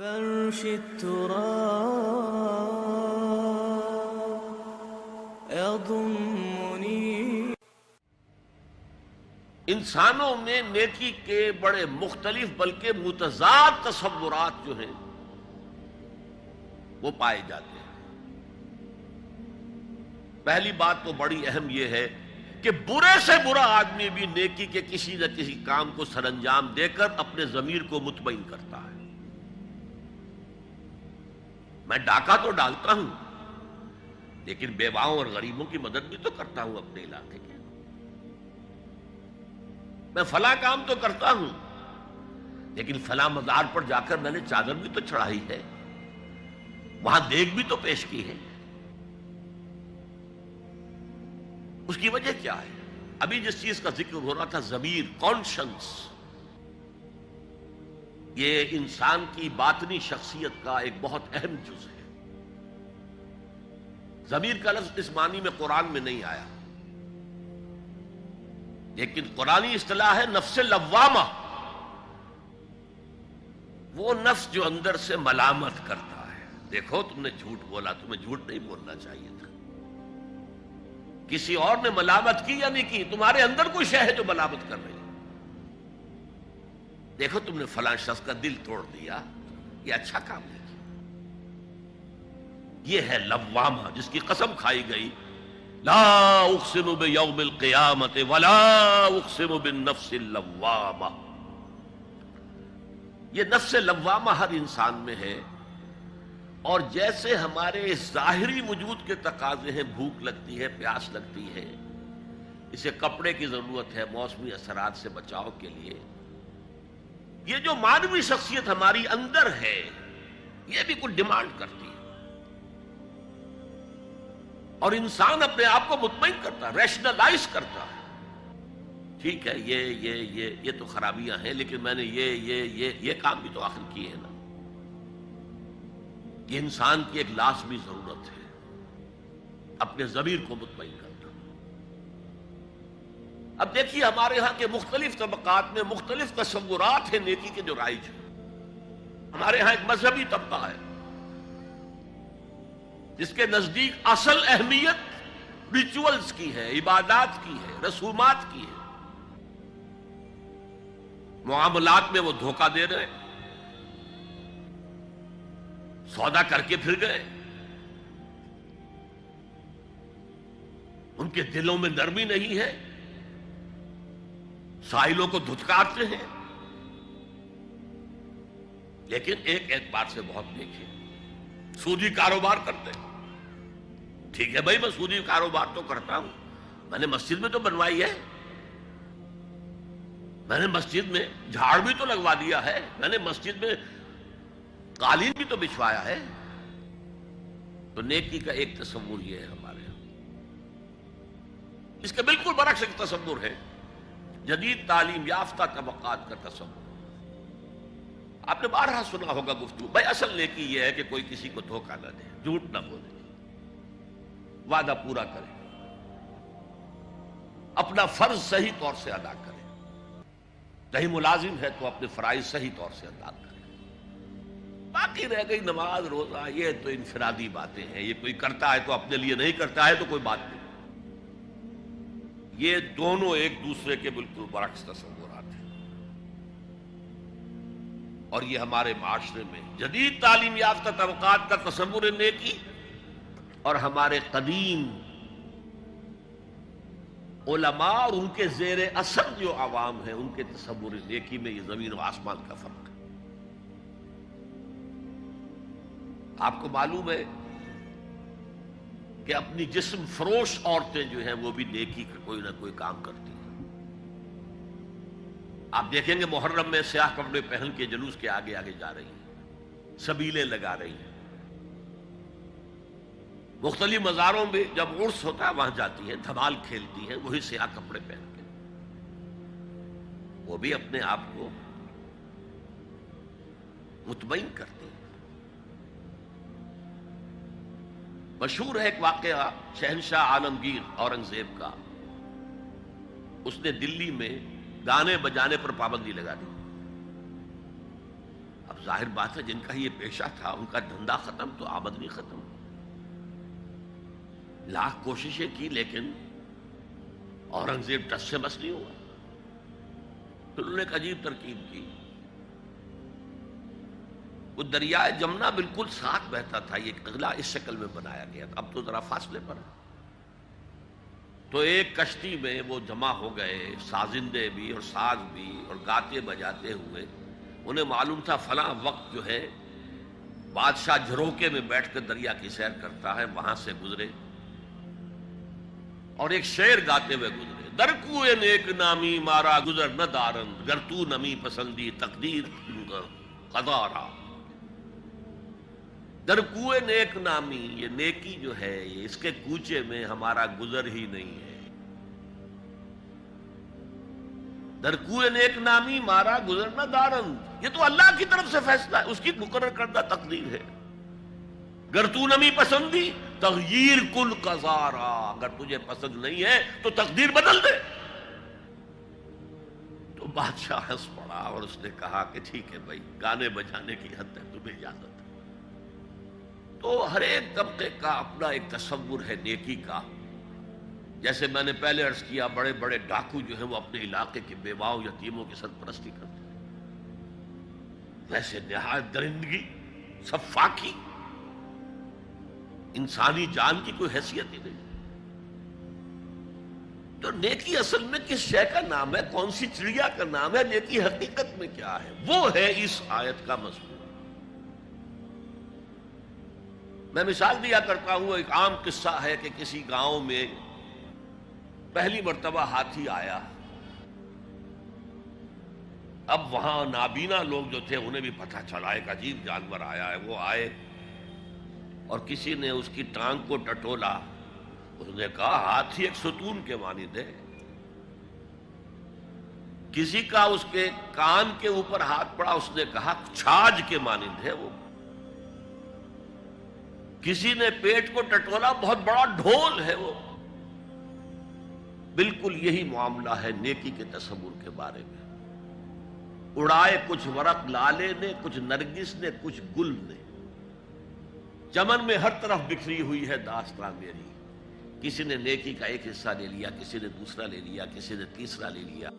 فرش التراب يضمني. انسانوں میں نیکی کے بڑے مختلف بلکہ متضاد تصورات جو ہیں وہ پائے جاتے ہیں. پہلی بات تو بڑی اہم یہ ہے کہ برے سے برا آدمی بھی نیکی کے کسی نہ کسی کام کو سر انجام دے کر اپنے ضمیر کو مطمئن کرتا ہے. میں ڈاکہ تو ڈالتا ہوں لیکن بیواؤں اور غریبوں کی مدد بھی تو کرتا ہوں اپنے علاقے کے. میں فلاں کام تو کرتا ہوں لیکن فلاں مزار پر جا کر میں نے چادر بھی تو چڑھائی ہے، وہاں دیگ بھی تو پیش کی ہے. اس کی وجہ کیا ہے؟ ابھی جس چیز کا ذکر ہو رہا تھا ضمیر، کانشنس، یہ انسان کی باطنی شخصیت کا ایک بہت اہم جز ہے. ضمیر کا لفظ اس معنی میں قرآن میں نہیں آیا، لیکن قرآنی اصطلاح ہے نفس لوامہ، وہ نفس جو اندر سے ملامت کرتا ہے. دیکھو تم نے جھوٹ بولا، تمہیں جھوٹ نہیں بولنا چاہیے تھا. کسی اور نے ملامت کی یا نہیں کی، تمہارے اندر کوئی شے ہے جو ملامت کر رہی ہے. دیکھو تم نے فلاں شخص کا دل توڑ دیا، یہ اچھا کام نہیں کیا. یہ ہے لوامہ جس کی قسم کھائی گئی، لا اقسم بیوم القیامت ولا اقسم بالنفس اللوامہ. یہ نفس لوامہ ہر انسان میں ہے، اور جیسے ہمارے ظاہری وجود کے تقاضے ہیں، بھوک لگتی ہے، پیاس لگتی ہے، اسے کپڑے کی ضرورت ہے موسمی اثرات سے بچاؤ کے لیے، یہ جو مانوی شخصیت ہماری اندر ہے یہ بھی کچھ ڈیمانڈ کرتی ہے. اور انسان اپنے آپ کو مطمئن کرتا ہے، ریشنلائز کرتا ہے. ٹھیک ہے یہ تو خرابیاں ہیں، لیکن میں نے یہ کام بھی تو آخر کیے ہیں نا. یہ انسان کی ایک لازمی ضرورت ہے اپنے ضمیر کو مطمئن کرنا. اب دیکھیے ہمارے ہاں کے مختلف طبقات میں مختلف تصورات ہیں نیکی کے جو رائج ہیں. ہمارے ہاں ایک مذہبی طبقہ ہے جس کے نزدیک اصل اہمیت ریچولز کی ہے، عبادات کی ہے، رسومات کی ہے. معاملات میں وہ دھوکہ دے رہے ہیں، سودا کر کے پھر گئے، ان کے دلوں میں نرمی نہیں ہے، سائلوں کو دھتکارتے ہیں. لیکن ایک اعتبار سے بہت دیکھیں، سودی کاروبار کرتے ہیں. ٹھیک ہے بھائی، میں سودی کاروبار تو کرتا ہوں، میں نے مسجد میں تو بنوائی ہے، میں نے مسجد میں جھاڑ بھی تو لگوا دیا ہے، میں نے مسجد میں قالین بھی تو بچھوایا ہے. تو نیکی کا ایک تصور یہ ہے ہمارے یہاں. اس کے بالکل برعکس ایک تصور ہے جدید تعلیم یافتہ طبقات کا تصور. آپ نے بارہا سنا ہوگا گفتگو، بھائی اصل نیکی یہ ہے کہ کوئی کسی کو دھوکہ نہ دے، جھوٹ نہ بولے، وعدہ پورا کرے، اپنا فرض صحیح طور سے ادا کرے. کہیں ملازم ہے تو اپنے فرائض صحیح طور سے ادا کرے. باقی رہ گئی نماز روزہ، یہ تو انفرادی باتیں ہیں، یہ کوئی کرتا ہے تو اپنے لیے، نہیں کرتا ہے تو کوئی بات نہیں. یہ دونوں ایک دوسرے کے بالکل برعکس تصورات ہیں. اور یہ ہمارے معاشرے میں جدید تعلیم یافتہ طبقات کا تصور نیکی اور ہمارے قدیم علماء اور ان کے زیر اثر جو عوام ہیں ان کے تصور نیکی میں یہ زمین و آسمان کا فرق ہے. آپ کو معلوم ہے کہ اپنی جسم فروش عورتیں جو ہیں وہ بھی نیکی کا کوئی نہ کوئی کام کرتی ہیں. آپ دیکھیں گے محرم میں سیاہ کپڑے پہن کے جلوس کے آگے آگے جا رہی ہیں، سبیلیں لگا رہی ہیں. مختلف مزاروں میں جب عرس ہوتا ہے وہاں جاتی ہیں، دھمال کھیلتی ہیں، وہی سیاہ کپڑے پہن کے. وہ بھی اپنے آپ کو مطمئن کرتی ہیں. مشہور ہے ایک واقعہ شہنشاہ عالمگیر اورنگزیب کا. اس نے دلی میں گانے بجانے پر پابندی لگا دی. اب ظاہر بات ہے جن کا یہ پیشہ تھا ان کا دھندا ختم تو آمدنی ختم. لاکھ کوششیں کی لیکن اورنگزیب ٹس سے مس نہیں ہوا. پھر انہوں نے ایک عجیب ترکیب کی. وہ دریائے جمنا بالکل ساتھ بہتا تھا، یہ قلعہ اس شکل میں بنایا گیا تھا، اب تو ذرا فاصلے پر ہے. تو ایک کشتی میں وہ جمع ہو گئے، سازندے بھی اور ساز بھی اور گاتے بجاتے ہوئے. انہیں معلوم تھا فلاں وقت جو ہے بادشاہ جھروکے میں بیٹھ کر دریا کی سیر کرتا ہے، وہاں سے گزرے اور ایک شعر گاتے ہوئے گزرے. در کوئے نیک نامی مارا گزر نہ دارند، گر تو نمی پسندی تقدیر قضا. در کوئے نیک نامی، یہ نیکی جو ہے یہ اس کے کوچے میں ہمارا گزر ہی نہیں ہے. در کوئے نیک نامی مارا گزر نہ دارند، یہ تو اللہ کی طرف سے فیصلہ ہے، اس کی مقرر کردہ تقدیر ہے. گر تو نمی پسندی تغییر کل قضارا، اگر تجھے پسند نہیں ہے تو تقدیر بدل دے. تو بادشاہ ہنس پڑا اور اس نے کہا کہ ٹھیک ہے بھائی، گانے بجانے کی حد تک تمہیں اجازت ہے. تو ہر ایک طبقے کا اپنا ایک تصور ہے نیکی کا. جیسے میں نے پہلے عرض کیا، بڑے بڑے ڈاکو جو ہیں وہ اپنے علاقے کے بیواؤں یتیموں کی سرپرستی کرتے ہیں. ویسے نہایت درندگی، سفاکی، انسانی جان کی کوئی حیثیت ہی نہیں. تو نیکی اصل میں کس شے کا نام ہے، کون سی چڑیا کا نام ہے، نیکی حقیقت میں کیا ہے، وہ ہے اس آیت کا مضمون. میں مثال دیا کرتا ہوں، ایک عام قصہ ہے کہ کسی گاؤں میں پہلی مرتبہ ہاتھی آیا. اب وہاں نابینا لوگ جو تھے انہیں بھی پتہ چلا ایک عجیب جانور آیا ہے. وہ آئے اور کسی نے اس کی ٹانگ کو ٹٹولا. اس نے کہا ہاتھی ایک ستون کے مانند ہے. کسی کا اس کے کان کے اوپر ہاتھ پڑا، اس نے کہا چھاج کے مانند ہے وہ. کسی نے پیٹ کو ٹٹولا، بہت بڑا ڈھول ہے وہ. بالکل یہی معاملہ ہے نیکی کے تصور کے بارے میں. اڑائے کچھ ورق لالے نے، کچھ نرگس نے، کچھ گل نے. چمن میں ہر طرف بکھری ہوئی ہے داستان میری. کسی نے نیکی کا ایک حصہ لے لیا، کسی نے دوسرا لے لیا، کسی نے تیسرا لے لیا.